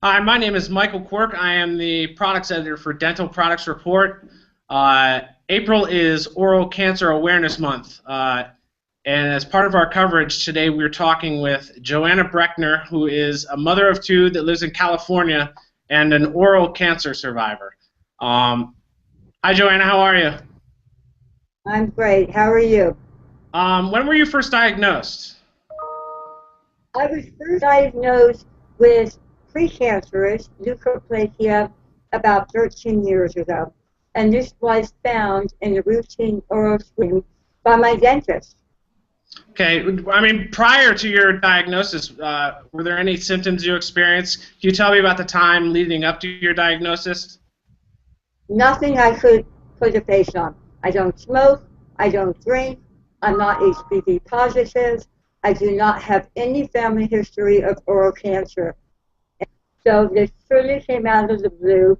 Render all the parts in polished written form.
Hi, my name is Michael Quirk. I am the products editor for Dental Products Report. April is Oral Cancer Awareness Month. And as part of our coverage today, we're talking with Joana Breckner, who is a mother of two that lives in California and an oral cancer survivor. Um, Hi, Joanna. How are you? I'm great. How are you? When were you first diagnosed? I was first diagnosed with precancerous leukoplakia about 13 years ago, and this was found in a routine oral screen by my dentist. Okay, I mean, prior to your diagnosis, were there any symptoms you experienced? Can you tell me about the time leading up to your diagnosis? Nothing I could put a face on. I don't smoke. I don't drink. I'm not HPV positive. I do not have any family history of oral cancer. So this truly came out of the blue.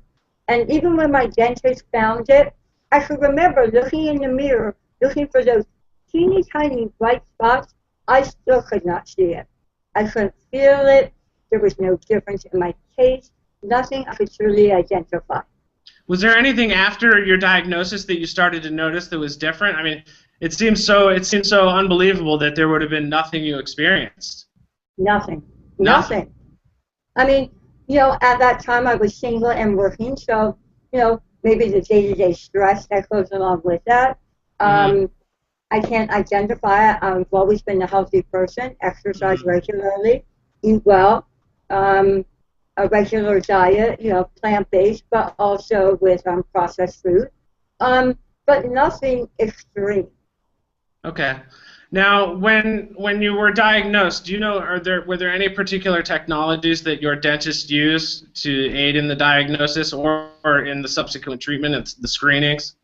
And even when my dentist found it, I could remember looking in the mirror, looking for those teeny tiny white spots. I still could not see it. I couldn't feel it. There was no difference in my taste. Nothing I could truly identify. Was there anything after your diagnosis that you started to notice that was different? I mean, it seems so unbelievable that there would have been nothing you experienced. Nothing. Nothing. Nothing. I mean, at that time I was single and working, so, maybe the day-to-day stress that goes along with that. Hmm. Um, I can't identify it. I've always been a healthy person, exercise Hmm. regularly, eat well, um, a regular diet, plant-based, but also with processed food. Um, but nothing extreme. Okay. Now, when you were diagnosed, do you know were there any particular technologies that your dentist used to aid in the diagnosis or in the subsequent treatment and the screenings?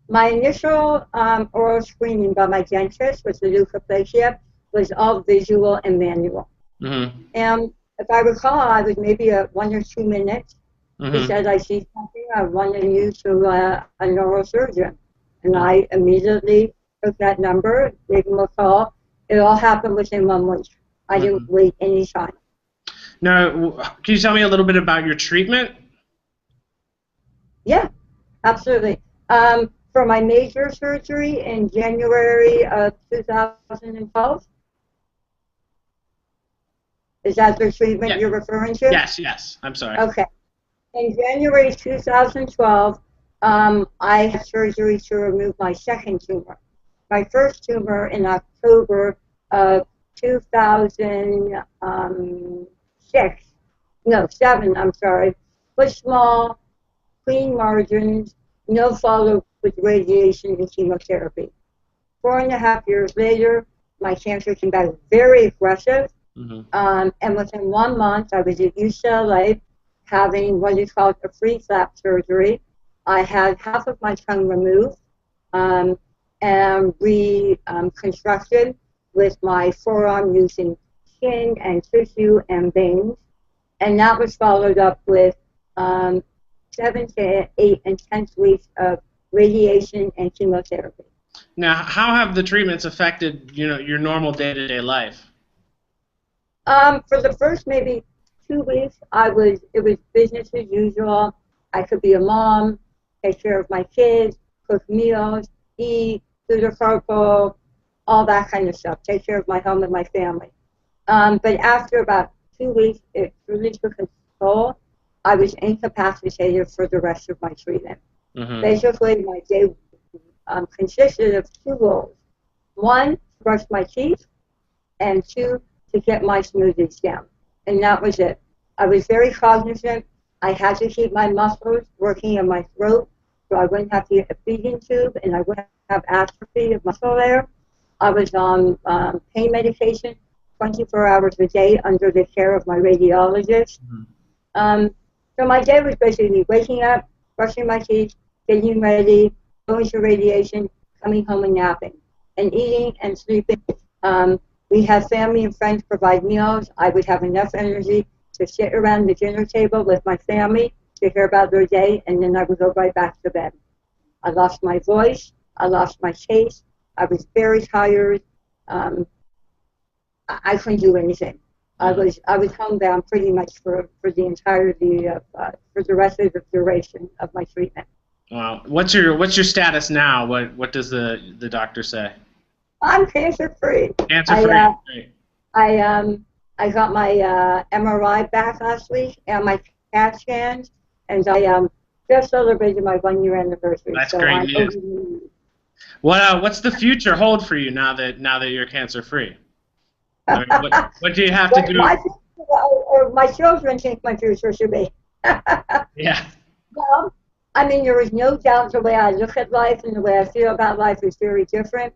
My initial oral screening by my dentist with the leukoplakia was all visual and manual. Hmm. And if I recall, I was maybe 1 or 2 minutes. He Hmm. said, I see something, I want to you to a neurosurgeon. And Hmm. I immediately took that number, gave him a call. It all happened within 1 week. I didn't Hmm. wait any time. Now, can you tell me a little bit about your treatment? Yeah, absolutely. For my major surgery in January of 2012, is that the treatment Yeah. you're referring to? Yes. Yes. I'm sorry. Okay. In January 2012, I had surgery to remove my second tumor. My first tumor in October of 2006, no, 7, I'm sorry, was small, clean margins, no follow with radiation and chemotherapy. 4.5 years later, my cancer came back very aggressive. Hmm. And within 1 month, I was at UCLA having what is called a free flap surgery. I had half of my tongue removed um, and reconstructed with my forearm using skin and tissue and veins. And that was followed up with um, 7 to 8 intense weeks of radiation and chemotherapy. Now, how have the treatments affected, your normal day-to-day life? For the first maybe 2 weeks, it was business as usual. I could be a mom, take care of my kids, cook meals, eat, do the carpool, all that kind of stuff. Take care of my home and my family. But after about 2 weeks, it really took a toll. I was incapacitated for the rest of my treatment. Hmm. Basically, my day consisted of two roles. One, to brush my teeth, and two, to get my smoothies down. And that was it. I was very cognizant. I had to keep my muscles working in my throat so I wouldn't have to get a feeding tube and I wouldn't have atrophy of muscle there. I was on pain medication 24 hours a day under the care of my radiologist. Um, so my day was basically waking up, brushing my teeth, getting ready, going to radiation, coming home and napping, and eating and sleeping. Um, we had family and friends provide meals. I would have enough energy to sit around the dinner table with my family to hear about their day, and then I would go right back to bed. I lost my voice. I lost my taste. I was very tired. Um, I couldn't do anything. I was homebound pretty much for the entirety of for the rest of the duration of my treatment. Wow. What's your status now? What does the doctor say? I'm cancer free. Cancer free. Great. I got my MRI back last week and my CAT scans, and I just celebrated my 1 year anniversary. That's so great I'm news. What's the future hold for you now that you're cancer free? I mean, what do you have to do? My children think my future should be. Yeah. Well, I mean, there is no doubt the way I look at life and the way I feel about life is very different.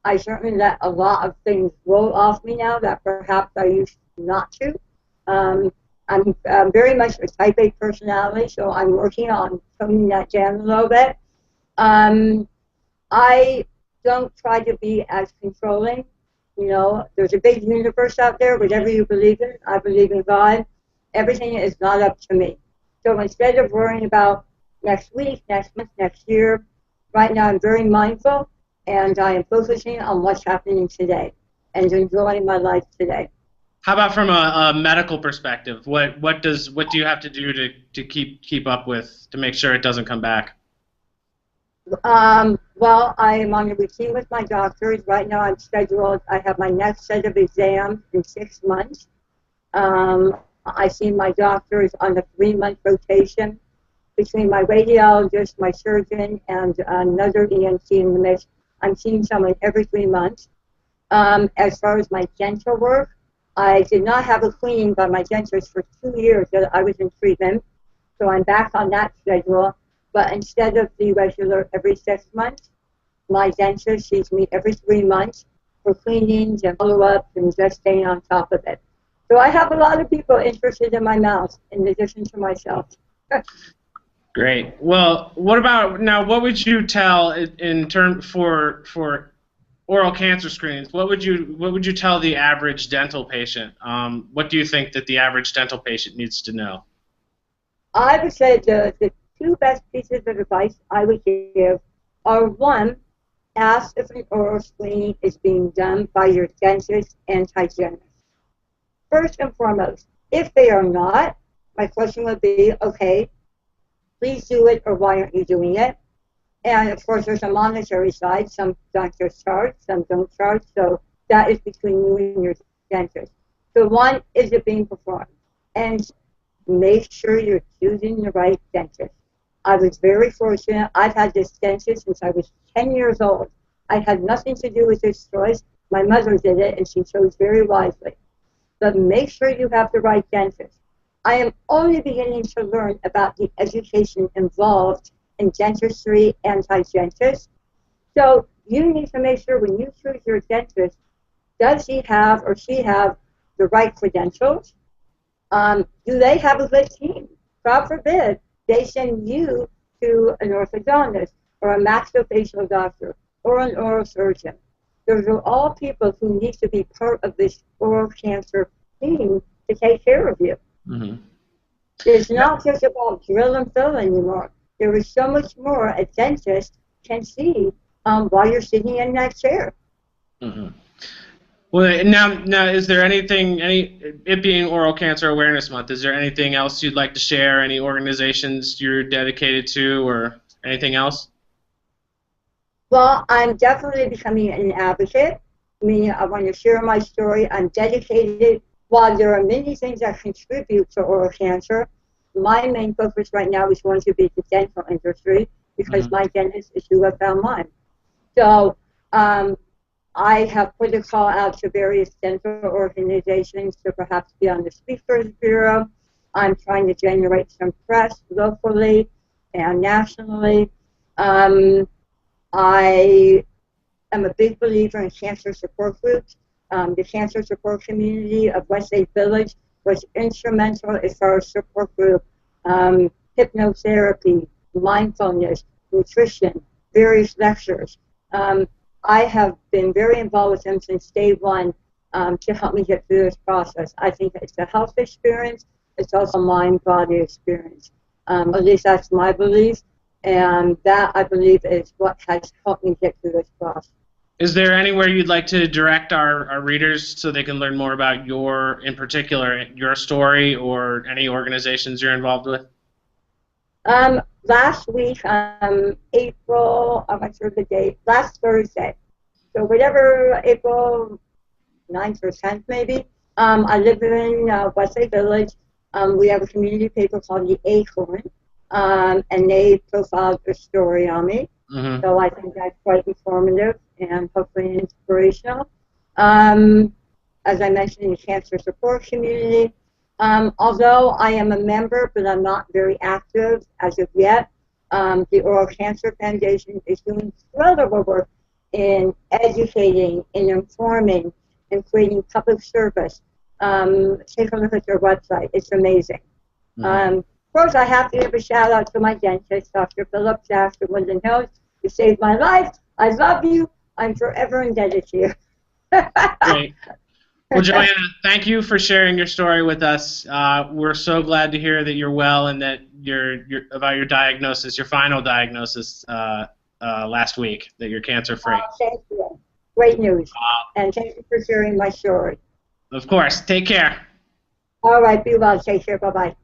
I certainly let a lot of things roll off me now that perhaps I used not to. I'm very much a type A personality, so I'm working on toning that down a little bit. I don't try to be as controlling. You know, there's a big universe out there, whatever you believe in. I believe in God. Everything is not up to me. So instead of worrying about next week, next month, next year, right now I'm very mindful, and I am focusing on what's happening today and enjoying my life today. How about from a medical perspective? What do you have to do to keep up with to make sure it doesn't come back? Well, I am on a routine with my doctors. Right now I'm scheduled. I have my next set of exams in 6 months. I see my doctors on a 3-month rotation between my radiologist, my surgeon, and another ENT in the mix. I'm seeing someone every 3 months. As far as my dental work, I did not have a cleaning by my dentist for 2 years that I was in treatment, so I'm back on that schedule. But instead of the regular every 6 months, my dentist sees me every 3 months for cleanings and follow-ups and just staying on top of it. So I have a lot of people interested in my mouth in addition to myself. Great. Well, what about now? What would you tell in term for oral cancer screenings? What would you tell the average dental patient? What do you think that the average dental patient needs to know? I would say the 2 best pieces of advice I would give are, 1, ask if an oral screening is being done by your dentist and hygienist. First and foremost, if they are not, my question would be, okay, please do it, or why aren't you doing it? And of course, there's a monetary side. Some doctors charge, some don't charge, so that is between you and your dentist. So 1, is it being performed? And make sure you're choosing the right dentist. I was very fortunate. I've had this dentist since I was 10 years old. I had nothing to do with this choice. My mother did it, and she chose very wisely. But make sure you have the right dentist. I am only beginning to learn about the education involved in dentistry and hygienists. So you need to make sure when you choose your dentist, does he have or she have the right credentials? Do they have a good team? God forbid they send you to an orthodontist or a maxillofacial doctor or an oral surgeon. Those are all people who need to be part of this oral cancer team to take care of you. Mm-hmm. It's not just about drill and fill anymore. There is so much more a dentist can see while you're sitting in that chair. Mm-hmm. Well, now, is there it being Oral Cancer Awareness Month, is there anything else you'd like to share? Any organizations you're dedicated to, or anything else? Well, I'm definitely becoming an advocate, meaning I want to share my story. I'm dedicated. While there are many things that contribute to oral cancer, my main focus right now is going to be the dental industry, because my dentist is who I found mine. So I have put a call out to various dental organizations to perhaps be on the Speakers Bureau. I'm trying to generate some press locally and nationally. I am a big believer in cancer support groups. The cancer support community of Westlake Village was instrumental as far as support group, hypnotherapy, mindfulness, nutrition, various lectures. I have been very involved with them since day one to help me get through this process. I think it's a health experience. It's also a mind-body experience. At least that's my belief, and that, I believe, is what has helped me get through this process. Is there anywhere you'd like to direct our readers so they can learn more about your, in particular, your story or any organizations you're involved with? Last week, April, I'm not sure the date, last Thursday. So whatever, April 9th or 10th maybe. I live in Westlake Village. We have a community paper called The Acorn, and they profiled a story on me. Mm-hmm. So I think that's quite informative and hopefully inspirational. As I mentioned, in the cancer support community. Although I am a member, but I'm not very active as of yet, the Oral Cancer Foundation is doing incredible work in educating, in informing, and creating public service. Take a look at their website. It's amazing. Of course, I have to give a shout out to my dentist, Dr. Phillips, after Woodland Hills. You saved my life. I love you. I'm forever indebted to you. Great. Well, Joanna, thank you for sharing your story with us. We're so glad to hear that you're well and that about your diagnosis, your final diagnosis last week, that you're cancer-free. Thank you. Great news. And thank you for sharing my story. Of course. Take care. All right. Be well. Take care. Bye-bye.